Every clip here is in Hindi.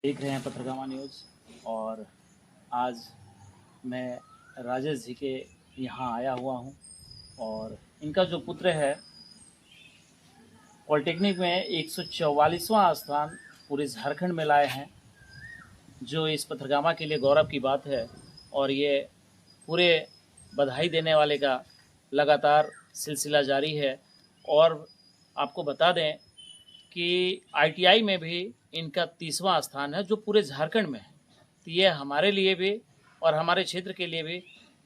देख रहे हैं पत्रकामा न्यूज़। और आज मैं राजेश जी के यहाँ आया हुआ हूँ और इनका जो पुत्र है पॉलिटेक्निक में 144वां स्थान पूरे झारखंड में लाए हैं, जो इस पत्रकामा के लिए गौरव की बात है। और ये पूरे बधाई देने वाले का लगातार सिलसिला जारी है। और आपको बता दें कि आईटीआई में भी इनका 30वां स्थान है, जो पूरे झारखंड में है। तो ये हमारे लिए भी और हमारे क्षेत्र के लिए भी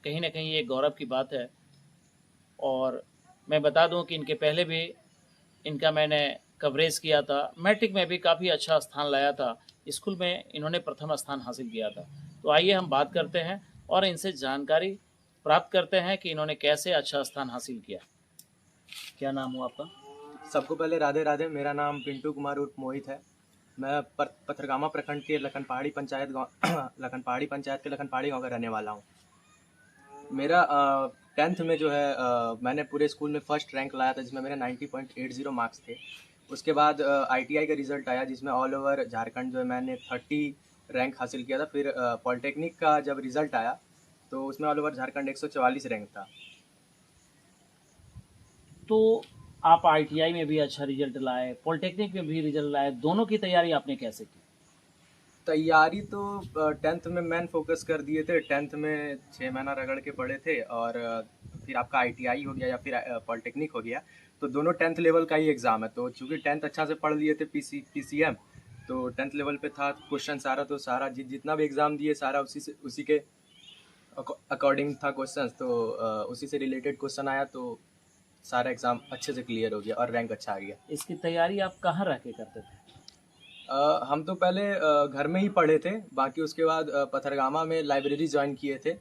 कहीं ना कहीं एक गौरव की बात है। और मैं बता दूं कि इनके पहले भी इनका मैंने कवरेज किया था। मैट्रिक में भी काफ़ी अच्छा स्थान लाया था। स्कूल में इन्होंने प्रथम स्थान हासिल किया था। तो आइए हम बात करते हैं और इनसे जानकारी प्राप्त करते हैं कि इन्होंने कैसे अच्छा स्थान हासिल किया। क्या नाम हुआ आपका? सबको पहले राधे राधे। मेरा नाम पिंटू कुमार उर्फ मोहित है। मैं पथरगामा प्रखंड के लखनपहाड़ी पंचायत के लखनपहाड़ी गांव का रहने वाला हूं। मेरा 10th में जो है मैंने पूरे स्कूल में फर्स्ट रैंक लाया था, जिसमें मेरे 90.80 मार्क्स थे। उसके बाद आईटीआई का रिजल्ट आया, जिसमें ऑल ओवर झारखंड जो है मैंने 30 रैंक हासिल किया था। फिर पॉलिटेक्निक का जब रिजल्ट आया तो उसमें ऑल ओवर झारखंड 144 रैंक था। तो आप आईटीआई में भी अच्छा रिजल्ट लाए, पॉलिटेक्निक में भी रिजल्ट लाए, दोनों की तैयारी आपने कैसे की? तैयारी तो 10th में मेन फोकस कर दिए थे। 10th में 6 महीना रगड़ के पढ़े थे और फिर आपका आईटीआई हो गया या फिर पॉलिटेक्निक हो गया, तो दोनों 10th लेवल का ही एग्ज़ाम है। तो चूँकि 10th अच्छा से पढ़ लिए थे पीसीएम, तो 10th लेवल पे था क्वेश्चन सारा। तो सारा जितना भी एग्ज़ाम दिए सारा उसी के अकॉर्डिंग था क्वेश्चन। तो उसी से रिलेटेड क्वेश्चन आया, तो सारा एग्ज़ाम अच्छे से क्लियर हो गया और रैंक अच्छा आ गया। इसकी तैयारी आप कहाँ रह के करते थे? हम तो पहले घर में ही पढ़े थे। बाकी उसके बाद पथरगामा में लाइब्रेरी ज्वाइन किए थे।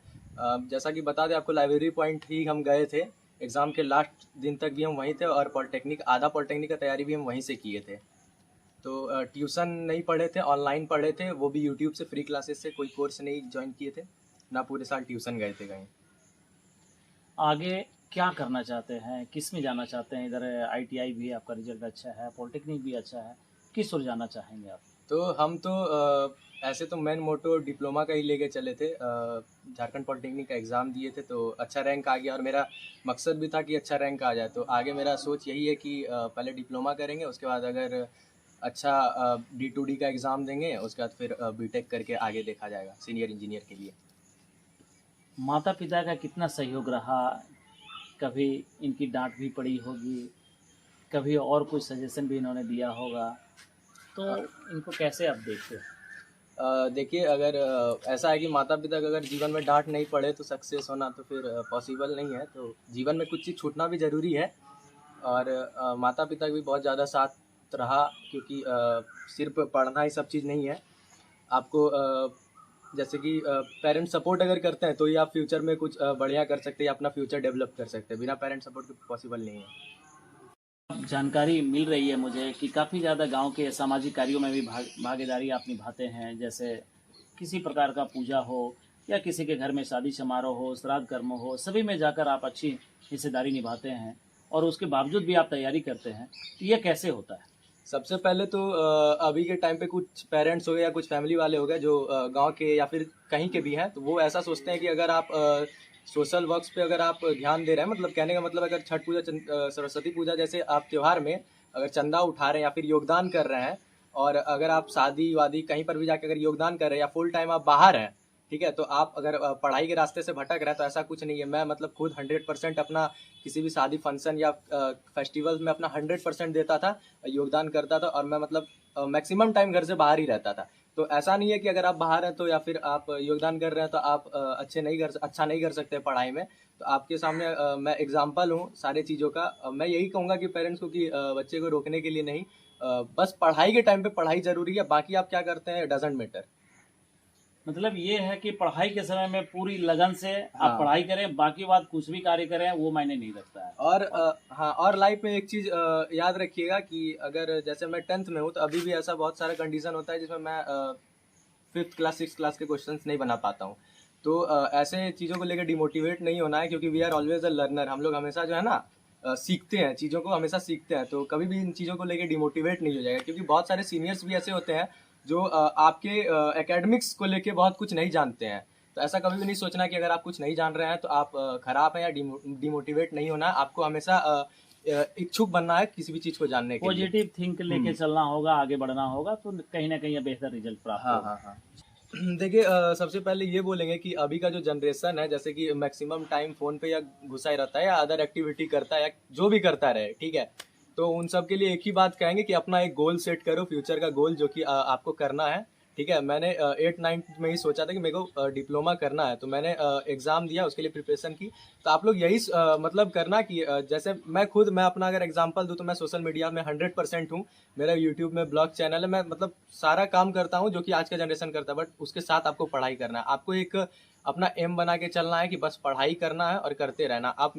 जैसा कि बता दें आपको, लाइब्रेरी पॉइंट ही हम गए थे। एग्ज़ाम के लास्ट दिन तक भी हम वहीं थे और आधा पॉलिटेक्निक का तैयारी भी हम वहीं से किए थे। तो ट्यूशन नहीं पढ़े थे, ऑनलाइन पढ़े थे, वो भी यूट्यूब से फ्री क्लासेस से। कोई कोर्स नहीं ज्वाइन किए थे, ना पूरे साल ट्यूशन गए थे कहीं। आगे क्या करना चाहते हैं, किस में जाना चाहते हैं? इधर आईटीआई भी आपका रिजल्ट अच्छा है, पॉलिटेक्निक भी अच्छा है, किस ओर जाना चाहेंगे आप? तो हम तो ऐसे तो मेन मोटो डिप्लोमा का ही लेके चले थे। झारखंड पॉलिटेक्निक का एग्ज़ाम दिए थे तो अच्छा रैंक आ गया और मेरा मकसद भी था कि अच्छा रैंक आ जाए। तो आगे मेरा सोच यही है कि पहले डिप्लोमा करेंगे, उसके बाद अगर अच्छा D2D का एग्ज़ाम देंगे, उसके बाद फिर बीटेक करके आगे देखा जाएगा सीनियर इंजीनियर के लिए। माता पिता का कितना सहयोग रहा? कभी इनकी डांट भी पड़ी होगी, कभी और कुछ सजेशन भी इन्होंने दिया होगा, तो इनको कैसे आप देखते हैं? देखिए, अगर ऐसा है कि माता पिता का अगर जीवन में डांट नहीं पड़े तो सक्सेस होना तो फिर पॉसिबल नहीं है। तो जीवन में कुछ चीज़ छूटना भी ज़रूरी है। और माता पिता का भी बहुत ज़्यादा साथ रहा, क्योंकि सिर्फ पढ़ना ही सब चीज़ नहीं है। आपको जैसे कि पेरेंट्स सपोर्ट अगर करते हैं तो ही आप फ्यूचर में कुछ बढ़िया कर सकते हैं या अपना फ्यूचर डेवलप कर सकते हैं। बिना पेरेंट्स सपोर्ट के पॉसिबल नहीं है। जानकारी मिल रही है मुझे कि काफ़ी ज़्यादा गांव के सामाजिक कार्यों में भी भागीदारी आप निभाते हैं। जैसे किसी प्रकार का पूजा हो या किसी के घर में शादी समारोह हो, श्राद्ध कर्म हो, सभी में जाकर आप अच्छी हिस्सेदारी निभाते हैं और उसके बावजूद भी आप तैयारी करते हैं। तो ये कैसे होता है? सबसे पहले तो अभी के टाइम पे कुछ पेरेंट्स हो गए या कुछ फैमिली वाले हो गए जो गांव के या फिर कहीं के भी हैं, तो वो ऐसा सोचते हैं कि अगर आप सोशल वर्क्स पे अगर आप ध्यान दे रहे हैं, मतलब कहने का मतलब अगर छठ पूजा, सरस्वती पूजा जैसे आप त्यौहार में अगर चंदा उठा रहे हैं या फिर योगदान कर रहे हैं, और अगर आप शादी वादी कहीं पर भी जाकर अगर योगदान कर रहे हैं या फुल टाइम आप बाहर हैं, ठीक है, तो आप अगर पढ़ाई के रास्ते से भटक रहे हैं, तो ऐसा कुछ नहीं है। मैं मतलब खुद 100% अपना किसी भी शादी फंक्शन या फेस्टिवल में अपना 100% देता था, योगदान करता था। और मैं मतलब मैक्सिमम टाइम घर से बाहर ही रहता था। तो ऐसा नहीं है कि अगर आप बाहर हैं तो या फिर आप योगदान कर रहे हैं तो आप अच्छा नहीं कर सकते पढ़ाई में। तो आपके सामने मैं एग्जाम्पल हूँ सारे चीज़ों का। मैं यही कहूँगा कि पेरेंट्स को कि बच्चे को रोकने के लिए नहीं, बस पढ़ाई के टाइम पे पढ़ाई ज़रूरी है, बाकी आप क्या करते हैं डजेंट मैटर। मतलब ये है कि पढ़ाई के समय में पूरी लगन से आप हाँ। पढ़ाई करें, बाकी बात कुछ भी कार्य करें वो मायने नहीं रखता है। और हाँ, और लाइफ में एक चीज़ याद रखिएगा कि अगर जैसे मैं 10th में हूँ, तो अभी भी ऐसा बहुत सारा कंडीशन होता है जिसमें मैं 5th क्लास 6th क्लास के क्वेश्चंस नहीं बना पाता हूँ। तो ऐसे चीज़ों को लेकर डिमोटिवेट नहीं होना है, क्योंकि we are always a learner. हम लोग हमेशा जो है ना सीखते हैं, चीज़ों को हमेशा सीखते हैं। तो कभी भी इन चीज़ों को लेकर डिमोटिवेट नहीं हो जाएगा, क्योंकि बहुत सारे सीनियर्स भी ऐसे होते हैं जो आपके एकेडमिक्स को लेके बहुत कुछ नहीं जानते हैं। तो ऐसा कभी भी नहीं सोचना कि अगर आप कुछ नहीं जान रहे हैं तो आप खराब हैं या डिमोटिवेट नहीं होना है। आपको हमेशा इच्छुक बनना है किसी भी चीज़ को जानने के लिए। पॉजिटिव थिंक लेके चलना होगा, आगे बढ़ना होगा, तो कहीं ना कहीं बेहतर रिजल्ट प्राप्त हाँ होगा। हाँ हाँ। देखिए सबसे पहले ये बोलेंगे कि अभी का जो जनरेशन है, जैसे कि मैक्सिमम टाइम फोन पे या घुसा ही रहता है या अदर एक्टिविटी करता है या जो भी करता रहे, ठीक है। तो उन सब के लिए एक ही बात कहेंगे कि अपना एक गोल सेट करो, फ्यूचर का गोल जो कि आपको करना है, ठीक है। मैंने 8-9 में ही सोचा था कि मेरे को डिप्लोमा करना है, तो मैंने एग्ज़ाम दिया, उसके लिए प्रिपरेशन की। तो आप लोग यही मतलब करना कि जैसे मैं अपना अगर एग्जांपल दूं तो मैं सोशल मीडिया में 100% हूँ। मेरा यूट्यूब में ब्लॉग चैनल है, मैं मतलब सारा काम करता हूँ जो कि आज का जनरेशन करता है, बट उसके साथ आपको पढ़ाई करना है। आपको एक अपना एम बना के चलना है कि बस पढ़ाई करना है और करते रहना। आप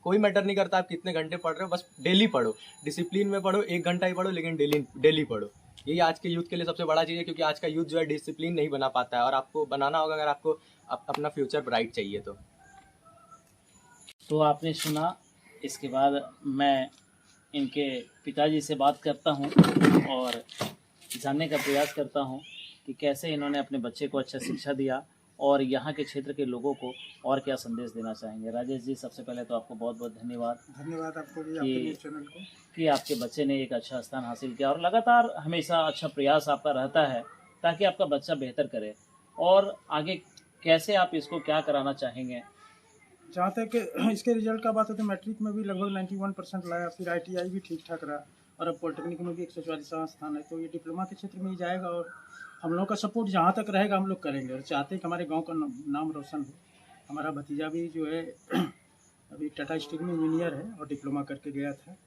कोई मैटर नहीं करता आप कितने घंटे पढ़ रहे हो, बस डेली पढ़ो, डिसिप्लिन में पढ़ो, 1 घंटा ही पढ़ो, लेकिन डेली डेली पढ़ो। यही आज के यूथ के लिए सबसे बड़ा चीज़ है, क्योंकि आज का यूथ जो है डिसिप्लिन नहीं बना पाता है, और आपको बनाना होगा अगर आपको अपना फ्यूचर ब्राइट चाहिए तो। तो आपने सुना, इसके बाद मैं इनके पिताजी से बात करता हूँ और जानने का प्रयास करता हूँ कि कैसे इन्होंने अपने बच्चे को अच्छा शिक्षा दिया और यहाँ के क्षेत्र के लोगों को और क्या संदेश देना चाहेंगे। राजेश जी, सबसे पहले तो आपको बहुत बहुत धन्यवाद। धन्यवाद आपको भी, कि- आपके न्यूज़ चैनल को। कि आपके बच्चे ने एक अच्छा स्थान हासिल किया और लगातार हमेशा अच्छा प्रयास आपका रहता है ताकि आपका बच्चा बेहतर करे। और आगे कैसे आप इसको क्या कराना चाहेंगे? जहाँ तक इसके रिजल्ट का बात है तो मैट्रिक में भी लगभग 91% लाया, फिर ITI भी ठीक ठाक रहा, और अब पॉलिटेक्निक में भी 144वां स्थान है। तो ये डिप्लोमा के क्षेत्र में ही जाएगा, और हम लोग का सपोर्ट जहाँ तक रहेगा हम लोग करेंगे, और चाहते हैं कि हमारे गांव का नाम रोशन हो। हमारा भतीजा भी जो है अभी टाटा स्टील में इंजीनियर है और डिप्लोमा करके गया था,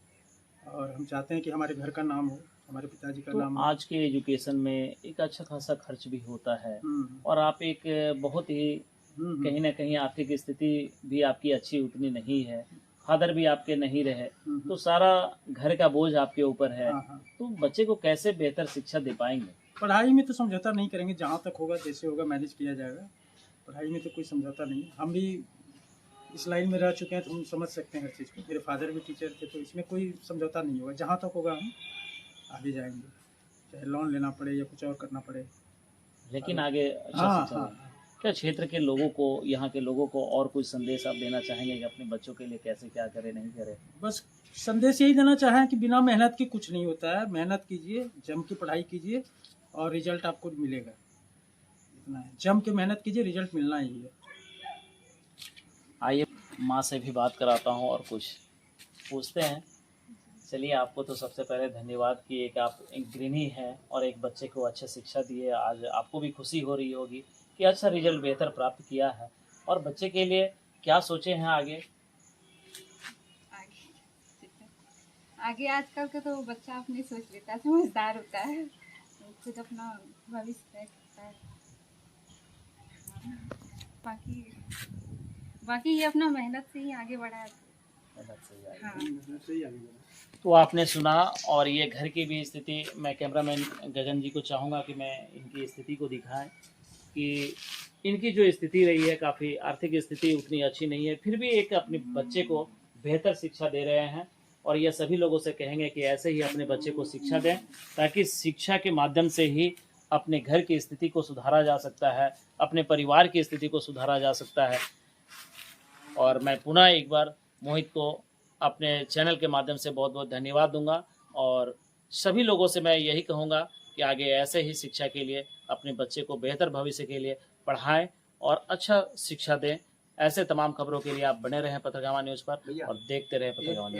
और हम चाहते हैं कि हमारे घर का नाम हो, हमारे पिताजी का तो नाम हो। आज के एजुकेशन में एक अच्छा खासा खर्च भी होता है हम्म, और आप एक बहुत ही हम्म, कहीं ना कहीं आर्थिक स्थिति भी आपकी अच्छी उतनी नहीं है, फादर भी आपके नहीं रहे, तो सारा घर का बोझ आपके ऊपर है। हाँ हाँ। तो बच्चे को कैसे बेहतर शिक्षा दे पाएंगे? पढ़ाई में तो समझौता नहीं करेंगे, जहाँ तक होगा जैसे होगा मैनेज किया जाएगा। पढ़ाई में तो कोई समझौता नहीं। हम भी इस लाइन में रह चुके हैं तो हम समझ सकते हैं हर चीज़ को। मेरे फादर भी टीचर थे, तो इसमें कोई समझौता नहीं होगा। जहाँ तक होगा हम आगे जाएंगे, चाहे लोन लेना पड़े या कुछ और करना पड़े। लेकिन आगे अच्छा हाँ शिक्षा हाँ दें। क्या क्षेत्र के लोगों को, यहाँ के लोगों को और कुछ संदेश आप देना चाहेंगे कि अपने बच्चों के लिए कैसे क्या करें, नहीं करें? बस संदेश यही देना चाहें कि बिना मेहनत के कुछ नहीं होता है। मेहनत कीजिए, जम के पढ़ाई कीजिए, और रिजल्ट आपको मिलेगा। इतना है, जम के मेहनत कीजिए, रिजल्ट मिलना ही है। आइए माँ से भी बात कराता हूँ और कुछ पूछते हैं। चलिए, आपको तो सबसे पहले धन्यवाद कि एक आप एक गृहिणी हैं और एक बच्चे को अच्छा शिक्षा दिए। आज आपको भी खुशी हो रही होगी कि अच्छा रिजल्ट बेहतर प्राप्त किया है। और बच्चे के लिए क्या सोचे हैं आगे? आगे आजकल का तो बच्चा अपनी सोच लेता है, समझदार होता है, वो खुद अपना भविष्य तय करता है। बाकी ये अपना मेहनत से ही आगे बढ़ा है। हाँ। तो आपने सुना, और ये घर की भी स्थिति, मैं कैमरामैन गगन जी को चाहूँगा कि मैं इनकी स्थिति को दिखाएं कि इनकी जो स्थिति रही है, काफ़ी आर्थिक स्थिति उतनी अच्छी नहीं है, फिर भी एक अपने बच्चे को बेहतर शिक्षा दे रहे हैं। और ये सभी लोगों से कहेंगे कि ऐसे ही अपने बच्चे को शिक्षा दें, ताकि शिक्षा के माध्यम से ही अपने घर की स्थिति को सुधारा जा सकता है, अपने परिवार की स्थिति को सुधारा जा सकता है। और मैं पुनः एक बार मोहित को अपने चैनल के माध्यम से बहुत बहुत धन्यवाद दूंगा, और सभी लोगों से मैं यही कहूँगा कि आगे ऐसे ही शिक्षा के लिए अपने बच्चे को बेहतर भविष्य के लिए पढ़ाएं और अच्छा शिक्षा दें। ऐसे तमाम खबरों के लिए आप बने रहें पत्रगामा न्यूज़ पर और देखते रहें पत्रगामा न्यूज़।